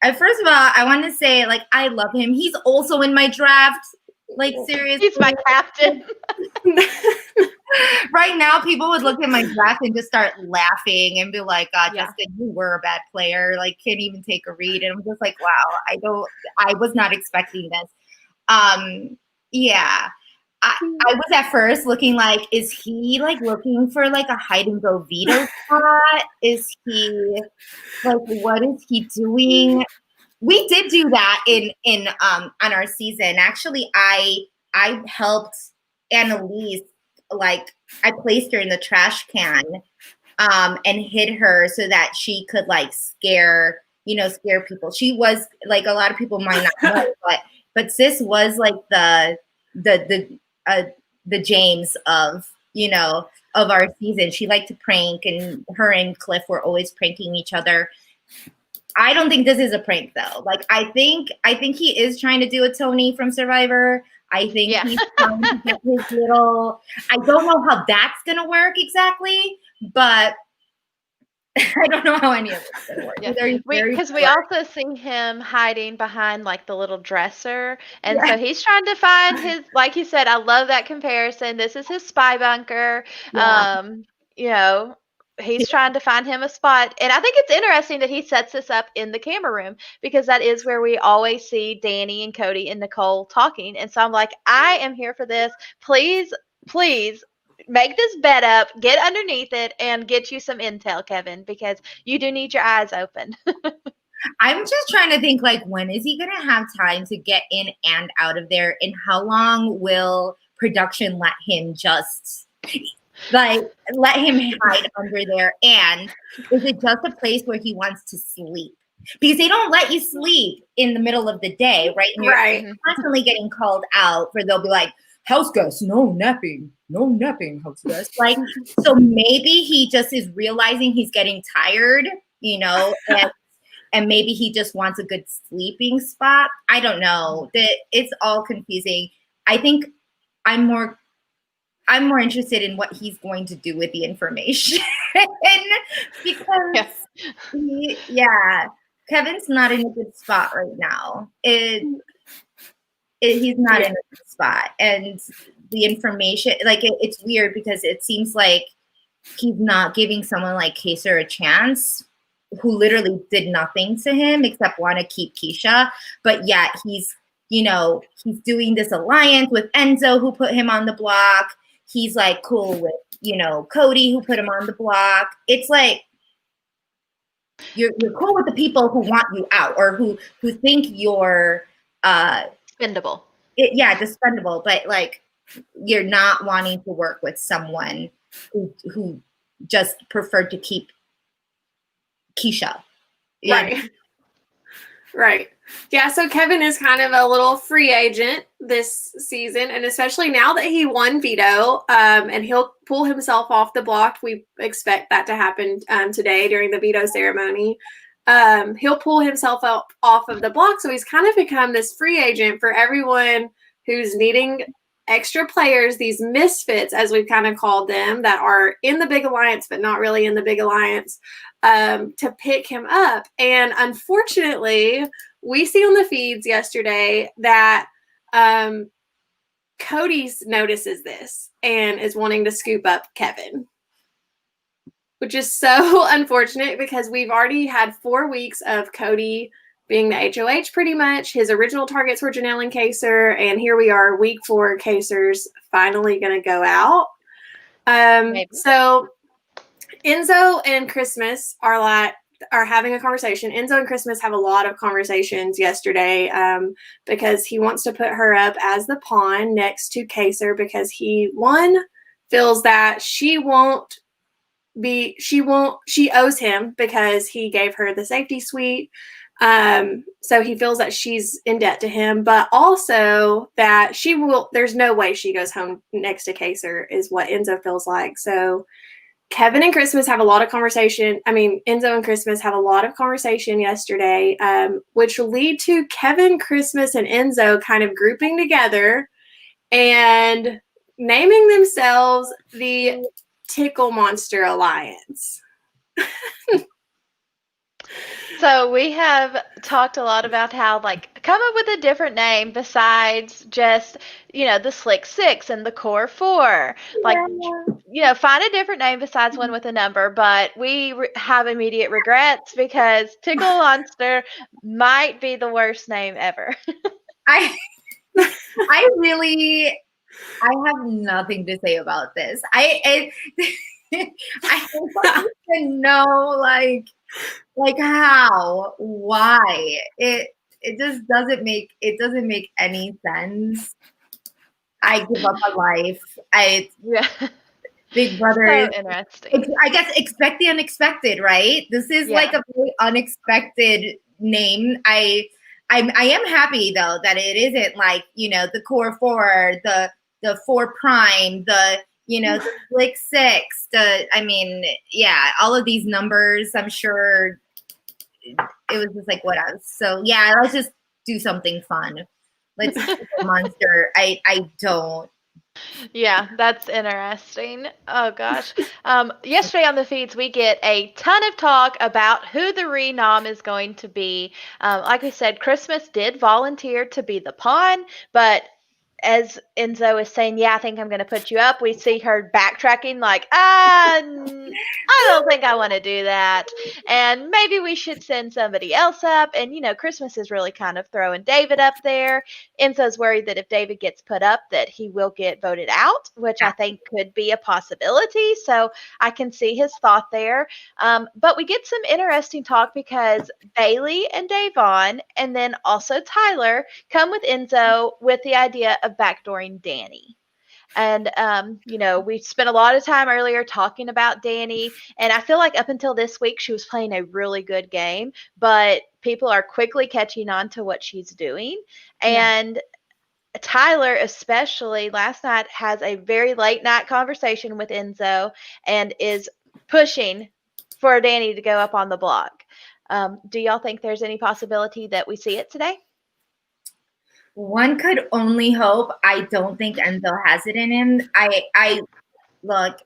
First of all, I want to say, like, I love him. He's also in my draft. Like, seriously, he's my captain. Right now, people would look at my draft and just start laughing and be like, "God, Jessica, you were a bad player. Like, can't even take a read." And I'm just like, "Wow, I was not expecting this." Yeah. I was at first looking like, is he like looking for like a hide and go veto spot? Is he like, what is he doing? We did do that in on our season. Actually, I helped Annalise, like, I placed her in the trash can and hid her so that she could like scare people. She was like, a lot of people might not know, but sis was like the James of our season. She liked to prank, and her and Cliff were always pranking each other. I don't think this is a prank though. Like, I think he is trying to do a Tony from Survivor. I think he's trying to get his little, I don't know how that's gonna work exactly, but I don't know how any of it's gonna work. Because we also see him hiding behind like the little dresser, and so he's trying to find his, like you said, I love that comparison. This is his spy bunker. He's trying to find him a spot. And I think it's interesting that he sets this up in the camera room, because that is where we always see Dani and Cody and Nicole talking. And so I'm like, I am here for this. Please make this bed up, get underneath it, and get you some intel, Kevin, because you do need your eyes open. I'm just trying to think, like, when is he going to have time to get in and out of there? And how long will production let him just... like, let him hide under there? And is it just a place where he wants to sleep? because they don't let you sleep in the middle of the day, right? And you're constantly getting called out for they'll be like, Houseguest, no napping, Houseguest. Like, so maybe he just is realizing he's getting tired, you know, and maybe he just wants a good sleeping spot. I don't know. It's all confusing. I think I'm more interested in what he's going to do with the information because Kevin's not in a good spot right now. He's not in a good spot, and the information, like it's weird because it seems like he's not giving someone like Kaysar a chance, who literally did nothing to him except want to keep Keisha, but yet he's doing this alliance with Enzo, who put him on the block. He's like cool with, Cody, who put him on the block. It's like you're cool with the people who want you out or who think you're expendable. Expendable, but like you're not wanting to work with someone who just preferred to keep Keisha. Right. Yeah, so Kevin is kind of a little free agent this season, and especially now that he won Veto, and he'll pull himself off the block. We expect that to happen today during the Veto ceremony. He'll pull himself off of the block, so he's kind of become this free agent for everyone who's needing extra players, these misfits, as we've kind of called them, that are in the big alliance but not really in the big alliance, to pick him up. And unfortunately, we see on the feeds yesterday that Cody notices this and is wanting to scoop up Kevin, which is so unfortunate because we've already had 4 weeks of Cody being the HOH pretty much. His original targets were Janelle and Kaysar, and here we are, week 4, Kaysar's finally going to go out. So Enzo and Christmas are having a conversation. Enzo and Christmas have a lot of conversations yesterday because he wants to put her up as the pawn next to Kaysar because he, feels that she owes him because he gave her the safety suite. So he feels that she's in debt to him, but also that there's no way she goes home next to Kaysar is what Enzo feels like. So Kevin and Christmas have a lot of conversation. Enzo and Christmas have a lot of conversation yesterday, which will lead to Kevin, Christmas, and Enzo kind of grouping together and naming themselves the Tickle Monster Alliance. So we have talked a lot about how, come up with a different name besides just, the Slick 6 and the Core 4. Find a different name besides one with a number. But we have immediate regrets because Tickle Monster might be the worst name ever. I have nothing to say about this. I don't even know, how, why it just doesn't make any sense. I give up on life. Big Brother. So interesting. I guess expect the unexpected, right? This is like a very unexpected name. I am happy though that it isn't the Core 4, the 4 Prime, the Slick 6, all of these numbers. I'm sure it was just what else. So let's just do something fun. Let's do a monster. I don't. Yeah, that's interesting. Oh gosh. Yesterday on the feeds, we get a ton of talk about who the renom is going to be. Like we said, Christmas did volunteer to be the pawn, but as Enzo is saying, I think I'm going to put you up, we see her backtracking I don't think I want to do that. And maybe we should send somebody else up. And, Christmas is really kind of throwing David up there. Enzo's worried that if David gets put up, that he will get voted out, which I think could be a possibility. So I can see his thought there. But we get some interesting talk because Bayleigh and Davon, and then also Tyler, come with Enzo with the idea of backdooring Danny. And, we spent a lot of time earlier talking about Danny, and I feel like up until this week, she was playing a really good game, but people are quickly catching on to what she's doing. And Tyler, especially last night, has a very late night conversation with Enzo and is pushing for Dani to go up on the block. Do y'all think there's any possibility that we see it today? One could only hope. I don't think Enzo has it in him. I look,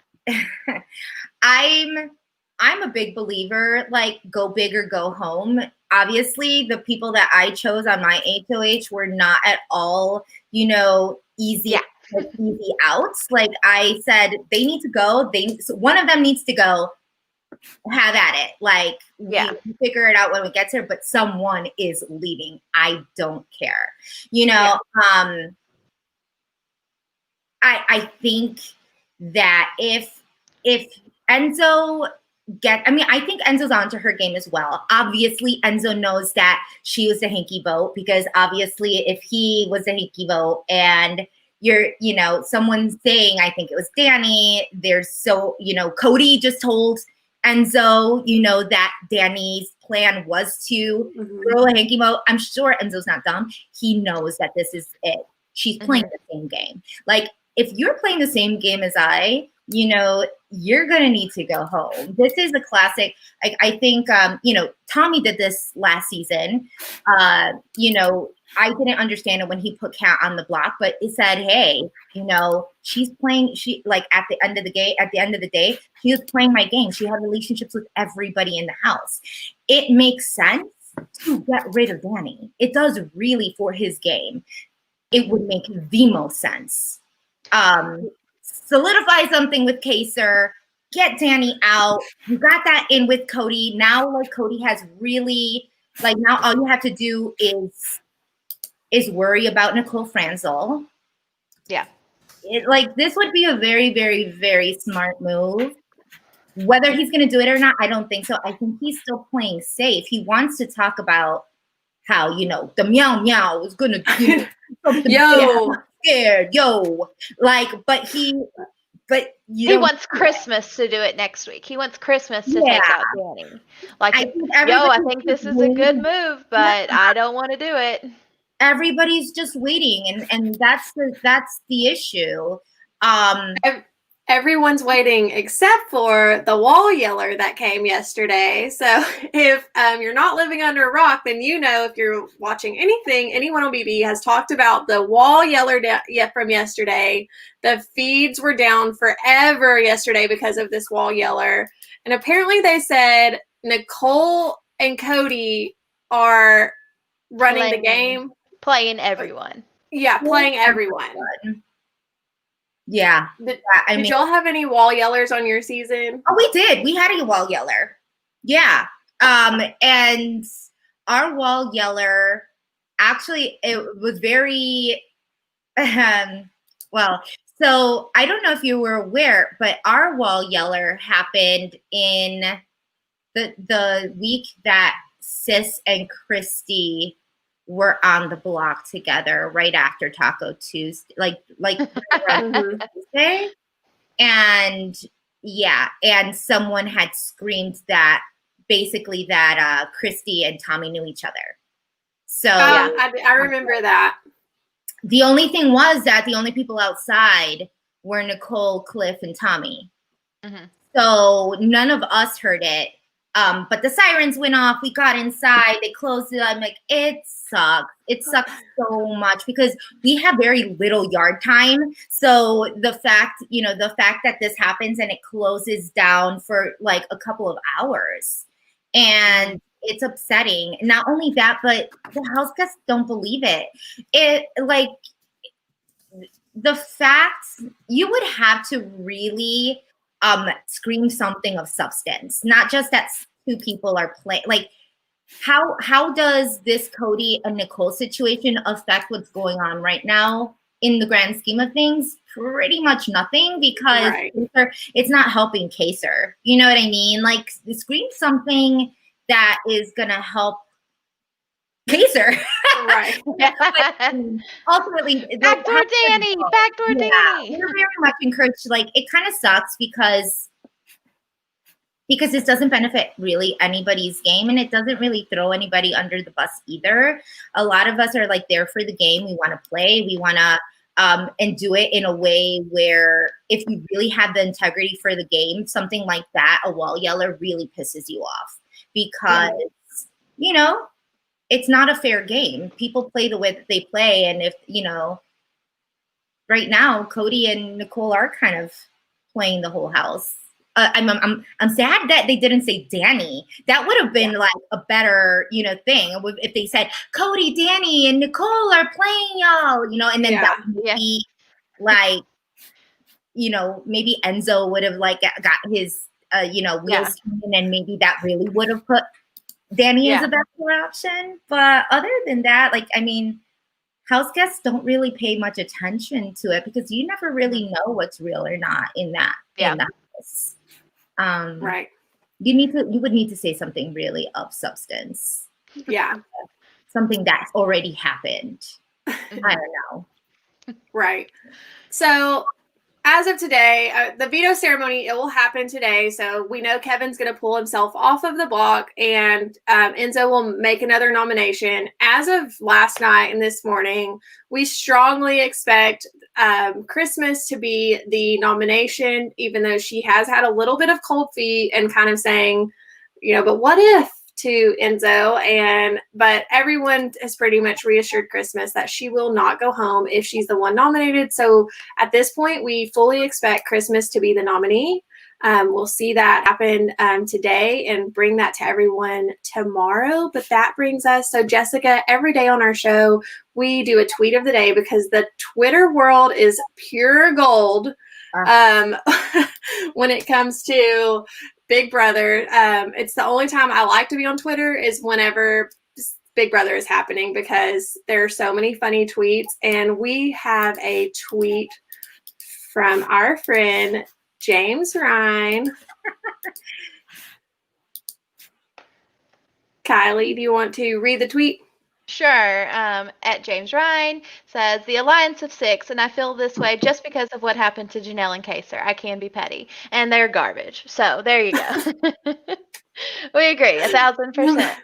I'm a big believer, like, go big or go home. Obviously, the people that I chose on my HOH were not at all, easy outs. Like, I said, they need to go. One of them needs to go. Have at it. Like, we figure it out when we get there, but someone is leaving. I don't care. I think that if Enzo I think Enzo's onto her game as well. Obviously, Enzo knows that she was the hinky vote, because obviously if he was a hinky vote and someone's saying, I think it was Dani, Cody just told Enzo, that Dani's plan was to throw a hanky vote. I'm sure Enzo's not dumb. He knows that this is it. She's playing the same game. Like, if you're playing the same game as I, you're going to need to go home. This is a classic. I think, Tommy did this last season. I didn't understand it when he put Kat on the block, but it said, hey, she's playing, at the end of the day, she was playing my game. She had relationships with everybody in the house. It makes sense to get rid of Dani. It does really for his game. It would make the most sense. Solidify something with Kaysar, get Dani out. You got that in with Cody. Now, Cody has really, now all you have to do is worry about Nicole Franzel. Yeah. This would be a very, very, very smart move. Whether he's going to do it or not, I don't think so. I think he's still playing safe. He wants to talk about how, the meow meow is going to do something. Scared, but he wants Christmas to do it next week. He wants Christmas to take out Dani. I think this is a good move, but I don't want to do it. Everybody's just waiting, and that's the issue. Everyone's waiting except for the wall yeller that came yesterday. So if you're not living under a rock, then if you're watching anything, anyone on BB has talked about the wall yeller from yesterday. The feeds were down forever yesterday because of this wall yeller. And apparently they said Nicole and Cody are running the game. Playing everyone. Yeah, playing everyone. Yeah. Did y'all have any wall yellers on your season? Oh, we did. We had a wall yeller. Yeah. And our wall yeller, actually, it was very, so I don't know if you were aware, but our wall yeller happened in the week that Sis and Christy were on the block together right after Taco Tuesday, Tuesday. And someone had screamed that basically that Christy and Tommy knew each other. So I remember that. The only thing was that the only people outside were Nicole, Cliff, and Tommy. Mm-hmm. So none of us heard it. But the sirens went off. We got inside. They closed it. I'm like, it sucks. It sucks so much because we have very little yard time. So the fact that this happens and it closes down for a couple of hours, and it's upsetting. Not only that, but the Houseguests don't believe it. The fact you would have to really scream something of substance, not just that two people are playing. How does this Cody and Nicole situation affect what's going on right now in the grand scheme of things? Pretty much nothing, because it's not helping Kaysar. You know what I mean? Scream something that is gonna help Kaysar. Right. Ultimately, Backdoor Dani. We're very much encouraged. It kind of sucks because because this doesn't benefit really anybody's game, and it doesn't really throw anybody under the bus either. A lot of us are like there for the game. We want to play. We want to and do it in a way where if you really have the integrity for the game, something like that, a wall yeller really pisses you off because, you know, it's not a fair game. People play the way that they play. And if, you know, right now, Cody and Nicole are kind of playing the whole house. I'm sad that they didn't say Danny. That would have been like a better, you know, thing if they said Cody, Danny, and Nicole are playing, y'all, you know, and then that would be like, you know, maybe Enzo would have like got his, you know, wheels turning, and maybe that really would have put Danny as a better option. But other than that, like, I mean, house guests don't really pay much attention to it because you never really know what's real or not in that. In that house. Right. You would need to say something really of substance. Yeah. Something that's already happened. I don't know. Right. So as of today, the veto ceremony, it will happen today. So we know Kevin's going to pull himself off of the block, and Enzo will make another nomination. As of last night and this morning, we strongly expect Christmas to be the nomination, even though she has had a little bit of cold feet and kind of saying, you know, but what if to Enzo, but everyone has pretty much reassured Christmas that she will not go home if she's the one nominated. So at this point, we fully expect Christmas to be the nominee. We'll see that happen today and bring that to everyone tomorrow. But that brings us, so Jessica, every day on our show, we do a tweet of the day because the Twitter world is pure gold when it comes to Big Brother. It's the only time I like to be on Twitter is whenever Big Brother is happening because there are so many funny tweets. And we have a tweet from our friend James Ryan. Kylie, do you want to read the tweet? Sure. At James Ryan says, the alliance of 6, and I feel this way just because of what happened to Janelle and Kaysar. I can be petty. And they're garbage. So there you go. We agree, 1,000%.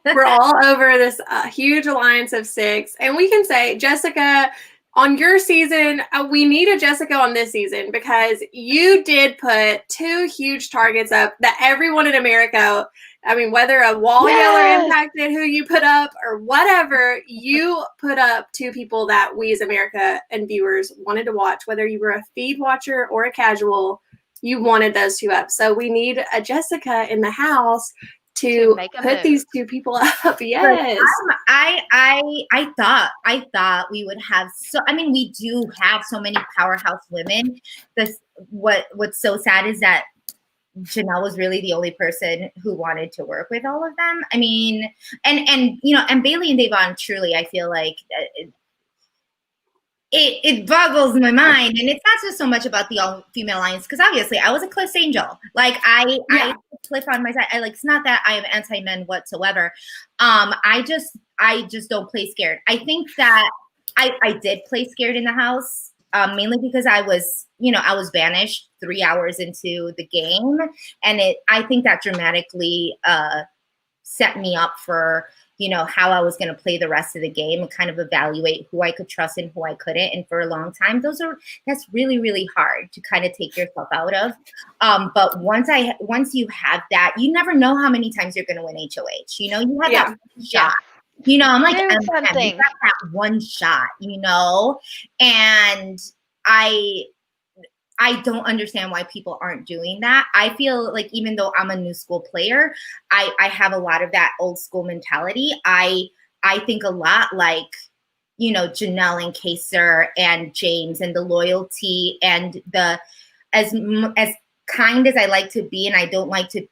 We're all over this huge alliance of 6. And we can say, Jessica, on your season, we need a Jessica on this season because you did put 2 huge targets up that everyone in America, I mean, whether a wall yeller impacted who you put up or whatever, you put up 2 people that we as America and viewers wanted to watch, whether you were a feed watcher or a casual, you wanted those 2 up. So we need a Jessica in the house to put these 2 people up. Yes. I thought we would have we do have so many powerhouse women. What's so sad is that Janelle was really the only person who wanted to work with all of them. I mean, and you know, and Bayleigh and Devon, truly, I feel like it boggles my mind. And it's not just so much about the all-female alliance, because obviously I was a Cliff's angel. Like I Cliff on my side. It's not that I am anti-men whatsoever. I just don't play scared. I think that I did play scared in the house, mainly because I was banished 3 hours into the game, and I think that dramatically set me up for how I was going to play the rest of the game and kind of evaluate who I could trust and who I couldn't. And for a long time, that's really, really hard to kind of take yourself out of. But once you have that, you never know how many times you're going to win HOH. You have that one shot. I'm like, you got that one shot, and I don't understand why people aren't doing that. I feel like even though I'm a new school player, I have a lot of that old school mentality. I think a lot like, Janelle and Kaysar and James, and the loyalty and as kind as I like to be, and I don't like to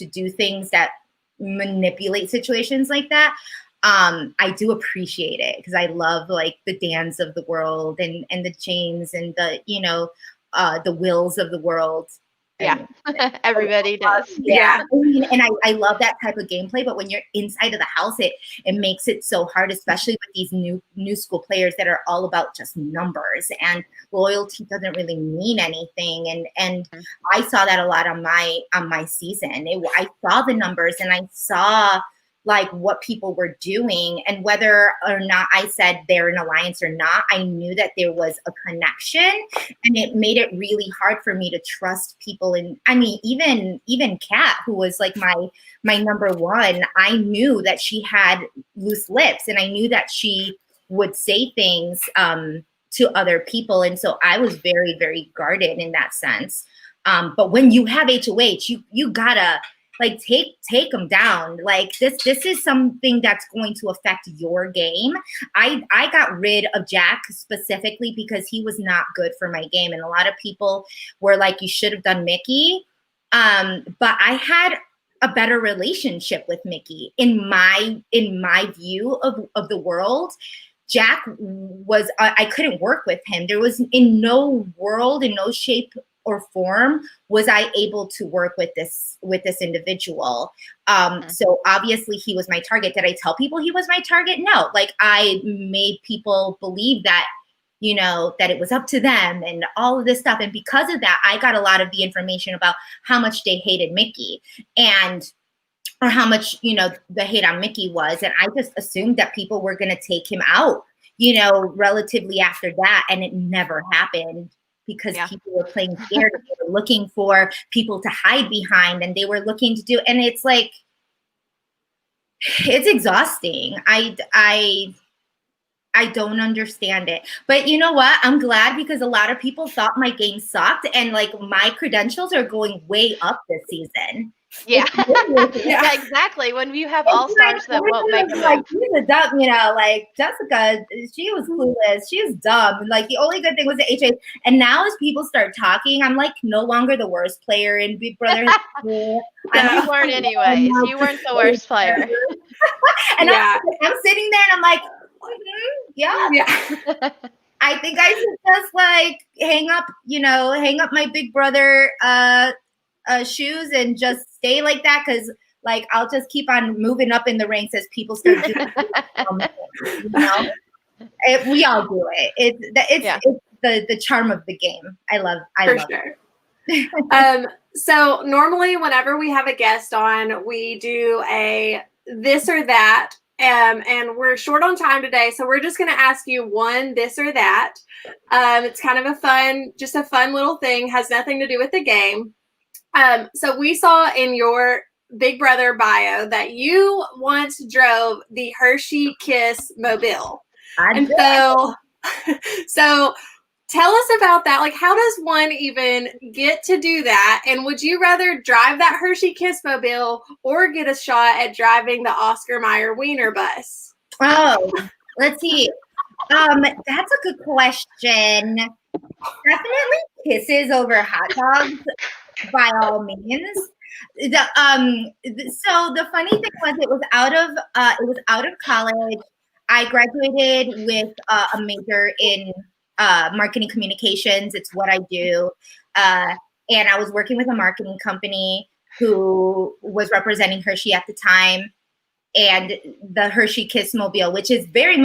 do things that manipulate situations like that. I do appreciate it because I love like the Dans of the world and the James and the Wills of the world. Yeah, everybody does. Yeah. I mean, and I love that type of gameplay, but when you're inside of the house, it makes it so hard, especially with these new school players that are all about just numbers, and loyalty doesn't really mean anything. And I saw that a lot on my season. I saw the numbers, and I saw like what people were doing, and whether or not I said they're an alliance or not, I knew that there was a connection, and it made it really hard for me to trust people. And I mean, even Kat, who was like my number one, I knew that she had loose lips, and I knew that she would say things to other people. And so I was very, very guarded in that sense. But when you have HOH, you gotta like take them down. Like this is something that's going to affect your game. I got rid of Jack specifically because he was not good for my game, and a lot of people were like, you should have done Mickey. But I had a better relationship with Mickey in my view of the world. Jack was I couldn't work with him. There was in no world, in no shape or form was I able to work with this individual. So obviously he was my target. Did I tell people he was my target? No. Like I made people believe that, you know, that it was up to them and all of this stuff. And because of that, I got a lot of the information about how much they hated Mickey or how much, you know, the hate on Mickey was. And I just assumed that people were going to take him out, you know, relatively after that. And it never happened. Because people were playing scared, they were looking for people to hide behind, and they were looking to do, and it's like, it's exhausting. I don't understand it. But you know what? I'm glad, because a lot of people thought my game sucked, and like my credentials are going way up this season. Yeah. Yeah, exactly. When you have all-stars that won't make a move. Like, she's a dumb, you know, like Jessica, she was clueless. She was dumb. And like the only good thing was the HA. And now as people start talking, I'm like no longer the worst player in Big Brother. You weren't anyways. You weren't the worst player. And I'm sitting there and I'm like, yeah. I think I should just like hang up my Big Brother shoes and just stay like that, because like I'll just keep on moving up in the ranks as people start doing you know? We all do it. It's the charm of the game. I love sure. It. So normally whenever we have a guest on, we do a this or that. And we're short on time today, so we're just going to ask you one this or that. It's kind of a fun little thing, has nothing to do with the game. So we saw in your Big Brother bio that you once drove the Hershey Kiss Mobile. So tell us about that. Like, how does one even get to do that? And would you rather drive that Hershey Kiss Mobile or get a shot at driving the Oscar Mayer Wiener bus? Oh, let's see. That's a good question. Definitely kisses over hot dogs. By all means. So the funny thing was, it was out of college. I graduated with a major in marketing communications. It's what I do. And I was working with a marketing company who was representing Hershey at the time, and the Hershey Kiss Mobile, which is very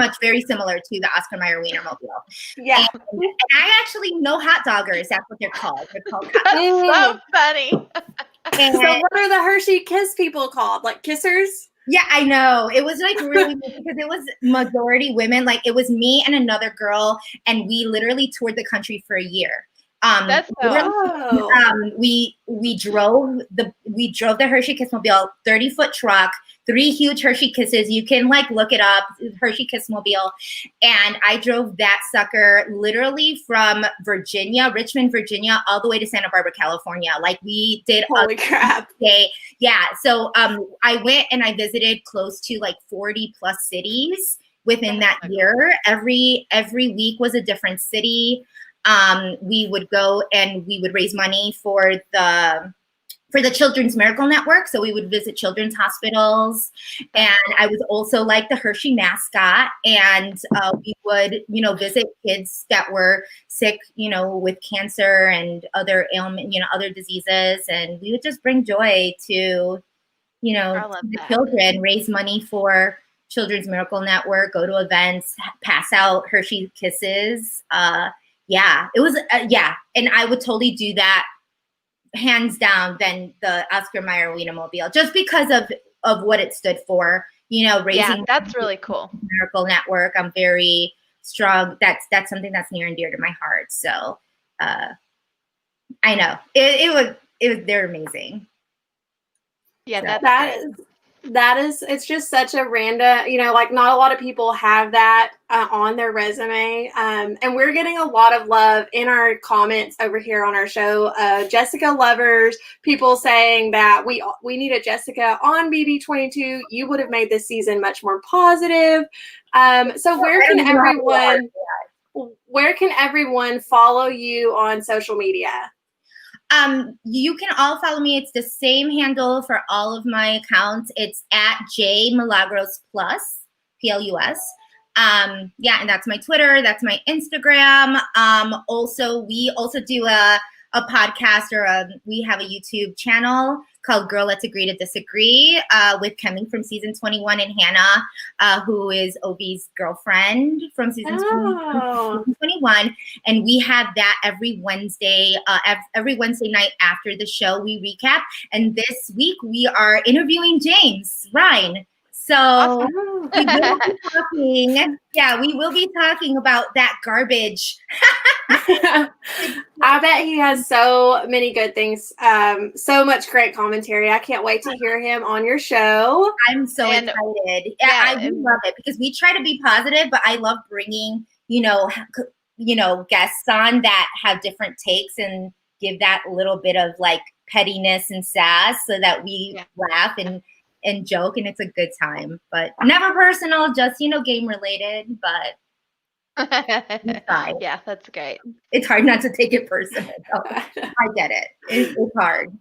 similar to the Oscar Mayer Wiener Mobile. Yeah. And I actually know hot doggers. That's what they're called. They're called hot doggers. So funny. And so what are the Hershey Kiss people called? Like kissers? Yeah, I know. It was like really because it was majority women. Like it was me and another girl, and we literally toured the country for a year. That's so we drove the Hershey Kiss Mobile, 30-foot truck, 3 huge Hershey Kisses. You can like look it up, Hershey Kiss Mobile. And I drove that sucker literally from Richmond, Virginia, all the way to Santa Barbara, California. Like we did. Holy crap. Day. Yeah. So I went and I visited close to like 40 plus cities within that year. Every week was a different city. We would go and we would raise money for the for the Children's Miracle Network. So we would visit children's hospitals. And I was also like the Hershey mascot. And we would, visit kids that were sick, with cancer and other ailment, other diseases. And we would just bring joy to, the children, raise money for Children's Miracle Network, go to events, pass out Hershey Kisses. It was, And I would totally do that hands down than the Oscar Mayer Wienermobile, just because of what it stood for, raising. That's really cool. Miracle Network. I'm very strong. That's something that's near and dear to my heart. So I know they're amazing. Yeah, so. That is, it's just such a random, like not a lot of people have that on their resume. And we're getting a lot of love in our comments over here on our show. Jessica lovers, people saying that we need a Jessica on BB22. You would have made this season much more positive. So where can everyone follow you on social media? You can all follow me. It's the same handle for all of my accounts. It's at Milagros Plus, PLUS. And that's my Twitter. That's my Instagram. We also do a podcast we have a YouTube channel called Girl Let's Agree to Disagree with coming from season 21 and Hannah, who is Obi's girlfriend from season 21. And we have that every Wednesday night after the show. We recap. And this week we are interviewing James Ryan. So we will be talking about that garbage. I bet he has so many good things, so much great commentary. I can't wait to hear him on your show. I'm so excited. I do love it because we try to be positive, but I love bringing, guests on that have different takes and give that little bit of like pettiness and sass so that we laugh and joke, and it's a good time, but never personal, just, game related, but yeah, that's great. It's hard not to take it personal. I get it. It's hard.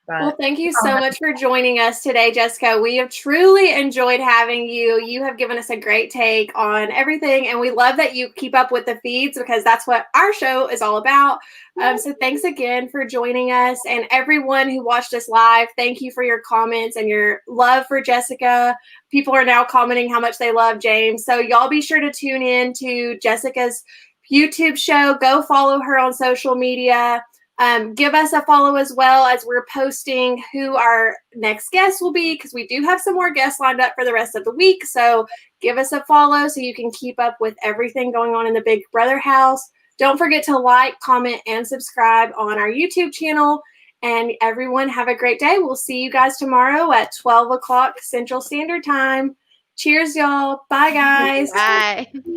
But well, thank you so much for joining us today, Jessica. We have truly enjoyed having you. You have given us a great take on everything, and we love that you keep up with the feeds because that's what our show is all about. So thanks again for joining us, and everyone who watched us live, thank you for your comments and your love for Jessica. People are now commenting how much they love James. So y'all be sure to tune in to Jessica's YouTube show. Go follow her on social media. Give us a follow as well as we're posting who our next guest will be because we do have some more guests lined up for the rest of the week. So give us a follow so you can keep up with everything going on in the Big Brother house. Don't forget to like, comment, and subscribe on our YouTube channel. And everyone have a great day. We'll see you guys tomorrow at 12 o'clock Central Standard Time. Cheers, y'all. Bye, guys. Bye.